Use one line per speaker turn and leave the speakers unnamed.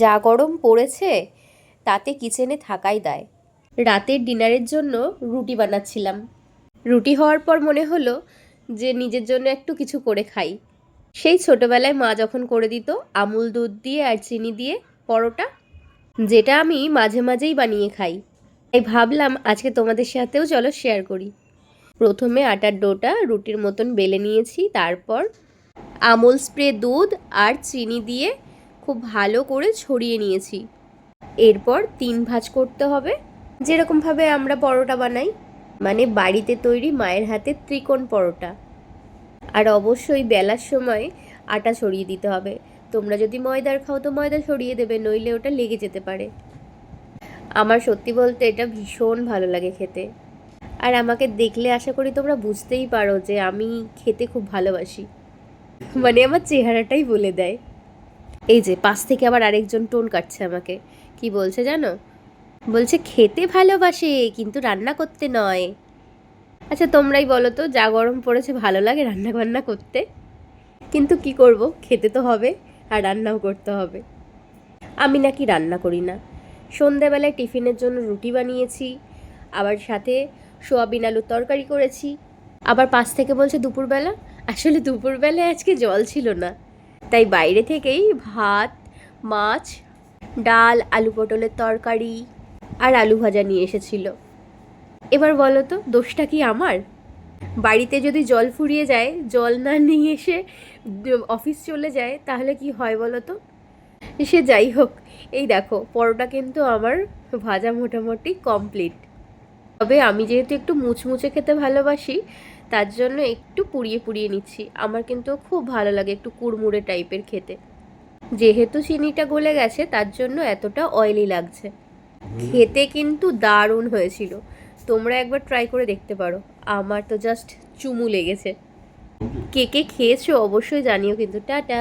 যা গরম পড়েছে তাতে কিচেনে থাকাই দায়। রাতের ডিনারের জন্য রুটি বানাচ্ছিলাম। রুটি হওয়ার পর মনে হলো যে নিজের জন্য একটু কিছু করে খাই। সেই ছোটবেলায় মা যখন করে দিত আমুল দুধ দিয়ে আর চিনি দিয়ে পরোটা, যেটা আমি মাঝে মাঝেই বানিয়ে খাই। তাই ভাবলাম আজকে তোমাদের সাথেও চলো শেয়ার করি। প্রথমে আটার ডোটা রুটির মতন বেলে নিয়েছি, তারপর আমুল স্প্রে দুধ আর চিনি দিয়ে খুব ভালো করে ছড়িয়ে নিয়েছি। এরপর 3 ভাঁজ করতে হবে, যেরকমভাবে আমরা পরোটা বানাই, মানে বাড়িতে তৈরি মায়ের হাতে ত্রিকোণ পরোটা। আর অবশ্যই বেলার সময় আটা ছড়িয়ে দিতে হবে। তোমরা যদি ময়দার খাও তো ময়দা ছড়িয়ে দেবে, নইলে ওটা লেগে যেতে পারে। আমার সত্যি বলতে এটা ভীষণ ভালো লাগে খেতে। আর আমাকে দেখলে আশা করি তোমরা বুঝতেই পারো যে আমি খেতে খুব ভালোবাসি, মানে আমার চেহারাটাই বলে দেয়। এই যে পাশ থেকে আবার আরেকজন টোন কাটছে আমাকে, কি বলছে জানো? বলছে খেতে ভালোবাসে কিন্তু রান্না করতে নয়। আচ্ছা তোমরাই বলো তো, যা গরম পড়েছে ভালো লাগে রান্না বান্না করতে? কিন্তু কি করব, খেতে তো হবে আর রান্নাও করতে হবে। আমি নাকি রান্না করি না। সন্ধেবেলায় টিফিনের জন্য রুটি বানিয়েছি, আবার সাথে সোয়াবিন আলুর তরকারি করেছি। আবার পাশ থেকে বলছে দুপুরবেলা। আসলে দুপুরবেলায় আজকে জল ছিল না, তাই বাইরে থেকেই ভাত, মাছ, ডাল, আলু পটলের তরকারি আর আলু ভাজা নিয়ে এসেছিল। এবার বলো তো দোষটা কি আমার? বাড়িতে যদি জল ফুরিয়ে যায়, জল না নিয়ে এসে অফিস চলে যায়, তাহলে কি হয় বলো তো? সে যাই হোক, এই দেখো পরোটা কিন্তু আমার ভাজা মোটামুটি কমপ্লিট। তবে আমি যেহেতু একটু মুচমুচে খেতে ভালোবাসি, তার জন্য একটু পুড়িয়ে পুড়িয়ে নিচ্ছি। আমার কিন্তু খুব ভালো লাগে একটু কুড়মুড়ে টাইপের খেতে। যেহেতু চিনিটা গলে গেছে তার জন্য এতটা অয়েলি লাগছে। খেতে কিন্তু দারুণ হয়েছিল, তোমরা একবার ট্রাই করে দেখতে পারো। আমার তো জাস্ট চুমু লেগেছে। কে কে খেয়েছো অবশ্যই জানিও কিন্তু। টাটা।